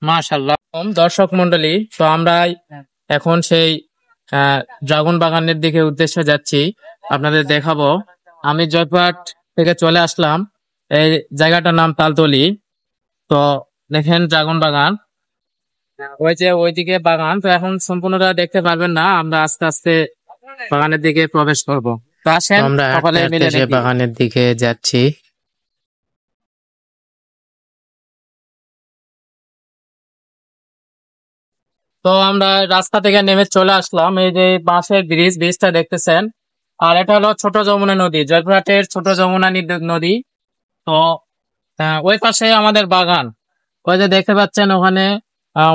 মাশাআল্লাহ। দর্শক মন্ডলী, তো আমরা এখন সেই ড্রাগন বাগানের দিকে উদ্দেশ্যে যাচ্ছি, আপনাদের দেখাবো। আমি জয়পুরহাট থেকে চলে আসলাম, এই জায়গাটার নাম তালতলি। তো দেখেন ড্রাগন বাগান, ওই যে ওইদিকে বাগান, তো এখন সম্পূর্ণটা দেখতে পারবেন না, আমরা আস্তে আস্তে বাগানের দিকে প্রবেশ করব। তো আসেন আমরা সকলে হাঁটতে মিলে হাঁটতে যে দেখি। বাগানের দিকে যাচ্ছি। তো আমরা রাস্তা থেকে নেমে চলে আসলাম, এই যে বাঁশের ব্রিজটা দেখতেছেন। আর এটা হলো ছোট যমুনা নদী, জয়পুরহাটের ছোট যমুনা নদী। তো ওই পাশে আমাদের বাগান, ওই যে দেখতে পাচ্ছেন ওখানে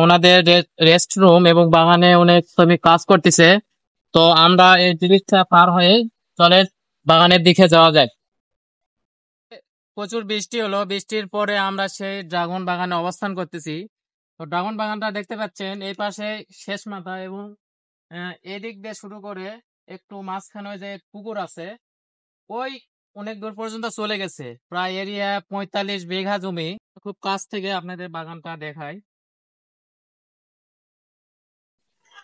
ওনাদের রেস্ট রুম এবং বাগানে অনেক শ্রমিক কাজ করতেছে। তো আমরা এই ব্রিজটা পার হয়ে চলে বাগানের দিকে যাওয়া যায়। প্রচুর বৃষ্টি হলো, বৃষ্টির পরে আমরা সেই ড্রাগন বাগানে অবস্থান করতেছি। তো ড্রাগন বাগানটা দেখতে পাচ্ছেন এই পাশে শেষ মাথা, এবং এদিক দিয়ে শুরু করে একটু মাঝখানে ওই যে পুকুর আছে, ওই অনেক দূর পর্যন্ত চলে গেছে, প্রায় এরিয়া 45 বিঘা জমি। খুব কাছ থেকে আপনাদের বাগানটা দেখাই।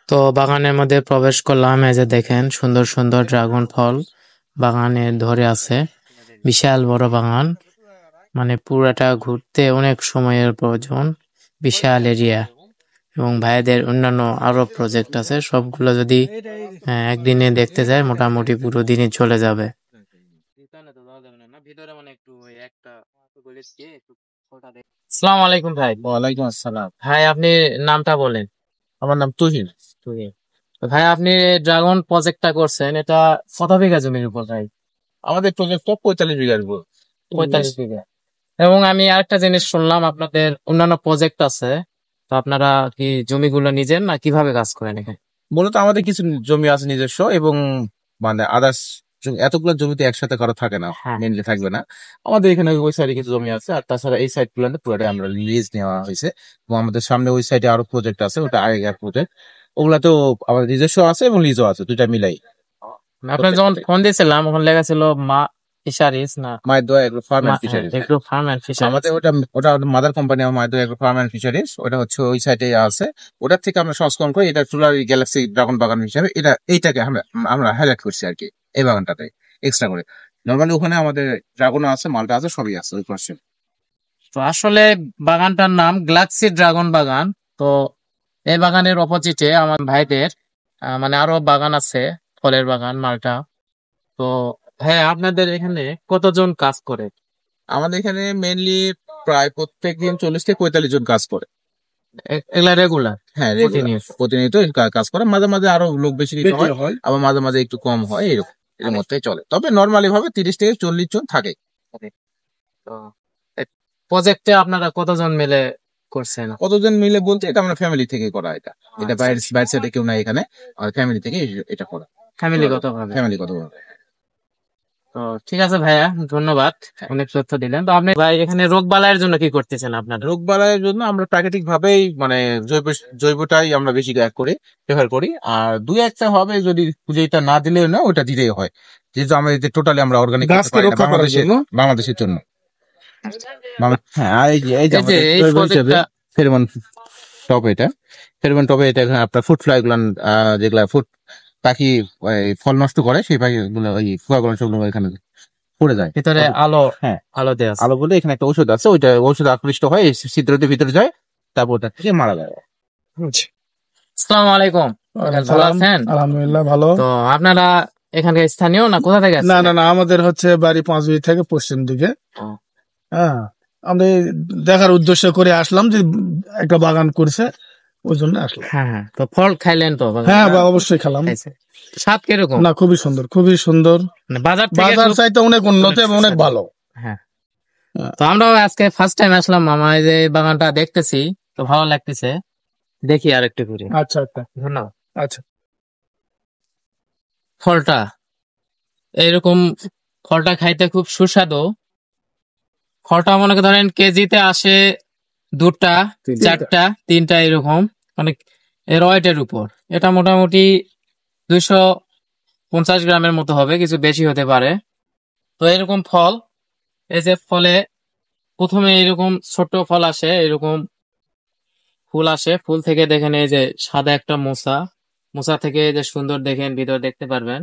তো বাগানের মধ্যে প্রবেশ করলাম, এই যে দেখেন সুন্দর সুন্দর ড্রাগন ফল বাগানে ধরে আছে। বিশাল বড় বাগান, মানে পুরাটা ঘুরতে অনেক সময়ের প্রয়োজন। বিশাল এরিয়া, এবং ভাইদের অন্যান্য আরো প্রজেক্ট আছে, সবগুলো যদি একদিনে দেখতে যায় মোটামুটি পুরো দিনই চলে যাবে। আসসালামু আলাইকুম ভাই। ওয়ালাইকুম আসসালাম। ভাই আপনি নামটা বলেন। আমার নাম তুহিন। তুহিন। তো ভাই আপনি ড্রাগন প্রজেক্টটা করছেন, এটা কত বিঘা জমির উপর ভাই? আমাদের প্রজেক্টটা 45 বিঘার উপর। 45 বিঘা। এবং আমি আরেকটা জিনিস শুনলাম, আপনাদের অন্যান্য প্রজেক্ট আছে, তো আপনারা কি জমিগুলো নিজের না কিভাবে কাজ করেন এখানে? মূলত আমাদের কিছু জমি আছে নিজস্ব, এবং মানে আদার্স এতগুলো জমিতে একসাথে করা থাকে না, হ্যাঁ। মেনলি থাকবে না। আমাদের এখানে ওই সাইডে কিছু জমি আছে, আর তাছাড়া এই সাইড গুলোতে পুরোটাই আমরা লিজ নেওয়া হয়েছে। এবং আমাদের সামনে ওই সাইডে আরো প্রজেক্ট আছে, ওটা আগেকার প্রজেক্ট। ওগুলাতেও আমাদের নিজস্ব আছে এবং লিজও আছে, দুইটা মিলাই। আপনার যখন ফোন দিয়েছিলাম ওখানে লেখা ছিল মা ফিশারিজ না মায়ের দোয়া agro farm and fisheries. Agro farm and fisheries. আমাদের ওটা মাদার কোম্পানি, আমার মায়ের দোয়া এগ্রো ফার্ম এন্ড ফিশারিজ, ওটা হচ্ছে ওই সাইডে আছে। ওটার থেকে আমরা সংস্করণ করি, এটা সোলার গ্যালাক্সি ড্রাগন বাগান হিসাবে এইটাকে আমরা আমরা হাইলাইট করছি আর কি, এই বাগানটাতে এক্সট্রা করে। নর্মালি ওখানে আমাদের ড্রাগন আছে, মালটা আছে, সবই আছে ওই পাশে। তো আসলে বাগানটার নাম গ্যালাক্সি ড্রাগন বাগান। তো এই বাগানের অপোজিটে আমার ভাইদের মানে আরো বাগান আছে, ফলের বাগান, মালটা। তো হ্যাঁ, আপনাদের এখানে কতজন কাজ করে? আমাদের এখানে মেইনলি প্রায় প্রত্যেকদিন 40 থেকে 45 জন কাজ করে। এগুলা রেগুলার? হ্যাঁ, প্রতিনিয়ত কাজ করে। মাঝে মাঝে আরো লোক বেশি নিতে হয়, আবার মাঝে মাঝে একটু কম হয়, এরকম এর মধ্যে চলে। তবে নর্মালি ভাবে 30 থেকে 40 জন থাকে। তো প্রজেক্টে আপনারা কতজন মিলে করছেন? কতজন মিলে বলতে, এটা আমরা ফ্যামিলি থেকে করা, এটা বাইরের সাইডে কেউ নাই এখানে, আর ফ্যামিলি থেকে এটা করা। ফ্যামিলিগত ভাবে? ফ্যামিলিগত ভাবে। তো ঠিক আছে ভাইয়া, ধন্যবাদ, অনেক তথ্য দিলেন। তো আপনি ভাই এখানে রোগ বালাইয়ের জন্য কি করতেছেন আপনারা? রোগ বালাইয়ের জন্য আমরা প্রাকৃতিক ভাবেই, মানে জৈবটাই আমরা বেশি প্রেফার করি। আর দুই একটা হবে, যদি যেটা না দিলেও না, ওটা দিতেই হয়, যেহেতু আমরা টোটালি আমরা অর্গানিক বাংলাদেশের জন্য। হ্যাঁ, ফেরোমন টপ, এটা ফেরোমন টপে, এটা আপনার ফুড ফ্লাই গুলো, যেগুলা ফুড পাখি ফল নষ্ট করে, সেই পাখি গুলো, ওই ফুয়াগুলো সবগুলো এখানে পড়ে যায় ভিতরে আলো। হ্যাঁ, আলো দেওয়া আছে। আলো বলে এখানে একটা ওষুধ আছে, ওইটা ওষুধ আকৃষ্ট হয় ছিদ্রতে ভিতরে যায়, তারপর ওটা থেকে মারা যায়। আসসালামু আলাইকুম। ভালো আছেন? আলহামদুলিল্লাহ ভালো। তো আপনারা এখানে স্থানীয় না কোথা থেকে না আসছেন? না না, আমাদের হচ্ছে বাড়ি পাঁচবিবি থেকে পশ্চিম দিকে। ও। হ্যাঁ, আমি দেখার উদ্দেশ্য করে আসলাম যে একটা বাগান করছে, ওই জন্য আসলাম। হ্যাঁ হ্যাঁ। তো ফল খাইলেন তো? হ্যাঁ, অবশ্যই খেলাম। স্বাদ কিরকম? না, খুবই সুন্দর, খুবই সুন্দর। মানে বাজার চাইতে অনেক উন্নত এবং অনেক ভালো। হ্যাঁ। তো আমরাও আজকে ফার্স্ট টাইম আসলাম মামা, এই যে বাগানটা দেখতেছি, তো ভালো লাগতেছে, দেখি আর একটু ঘুরে। আচ্ছা আচ্ছা, ধন্যবাদ। আচ্ছা। ফলটা এইরকম, ফলটা খাইতে খুব সুস্বাদু। ফলটা মনে ধরেন কেজিতে আসে 2টা, 4টা, 3টা, এরকম, মানে এর ওয়েটের উপর। এটা মোটামুটি 250 গ্রামের মতো হবে, কিছু বেশি হতে পারে। তো এরকম ফল, এই যে ফলে প্রথমে এরকম ছোট ফল আসে, এরকম ফুল আসে, ফুল থেকে দেখেন এই যে সাদা একটা মোচা, মোচা থেকে এই যে সুন্দর দেখেন ভিতর দেখতে পারবেন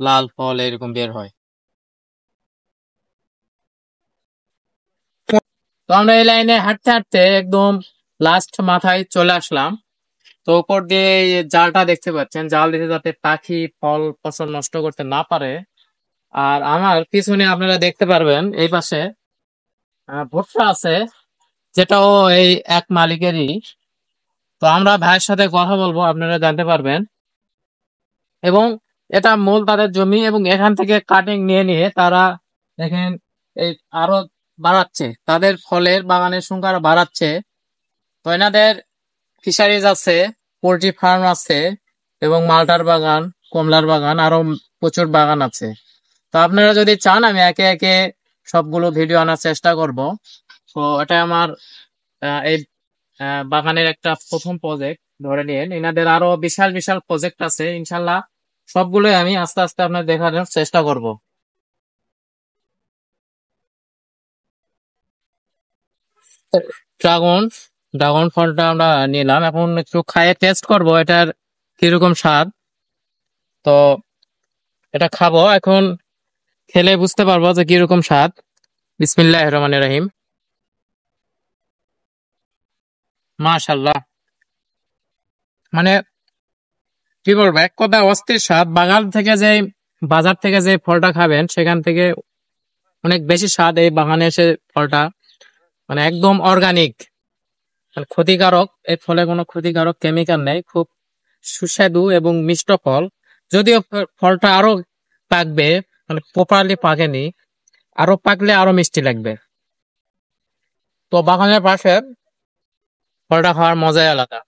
লাল ফল এরকম বের হয়। তো আমরা এই লাইনে হাঁটতে হাঁটতে একদম লাস্ট মাথায় চলে আসলাম। তো উপর দিয়ে এই জালটা দেখতে পাচ্ছেন, জাল দিতে যাতে পাখি ফল ফসল নষ্ট করতে না পারে। আর আমার পিছনে আপনারা দেখতে পারবেন এই পাশে ভুট্টা আছে, যেটাও এই এক মালিকেরই। তো আমরা ভাইয়ের সাথে কথা বলবো, আপনারা জানতে পারবেন। এবং এটা মূল তাদের জমি, এবং এখান থেকে কাটিং নিয়ে নিয়ে তারা দেখেন এই আরো বাড়াচ্ছে, তাদের ফলের বাগানের সংখ্যা আরো বাড়াচ্ছে। তো এনাদের ফিশারিজ আছে, পোল্ট্রি ফার্ম আছে, এবং মালটার বাগান, কমলার বাগান, আরো প্রচুর বাগান আছে। তো আপনারা যদি চান আমি একে একে সবগুলো ভিডিও আনার চেষ্টা করব। তো এটা আমার এই বাগানের একটা প্রথম প্রজেক্ট ধরে নিন। এনাদের আরো বিশাল বিশাল প্রজেক্ট আছে, ইনশাল্লাহ সবগুলোই আমি আস্তে আস্তে আপনার দেখানোর চেষ্টা করব। ড্রাগন ড্রাগন ফলটা আমরা নিলাম, এখন একটু খাইয়ে টেস্ট করব এটার কিরকম স্বাদ। তো এটা খাবো এখন, খেলে বুঝতে পারবো যে কিরকম স্বাদ। বিসমিল্লাহির রহমানির রহিম। মাশাআল্লাহ, মানে কি বলবো, এক কথা অস্থির স্বাদ। বাজার থেকে যে ফলটা খাবেন সেখান থেকে অনেক বেশি স্বাদ এই বাগানে এসে ফলটা, মানে একদম অর্গানিক, ক্ষতিকারক, এই ফলে কোনো ক্ষতিকারক কেমিক্যাল নেই, খুব সুস্বাদু এবং মিষ্ট ফল। যদিও ফলটা আরো পাকবে, মানে প্রপারলি পাকেনি, আরো পাকলে আরো মিষ্টি লাগবে। তো বাগানের পাশে ফলটা খাওয়ার মজাই আলাদা।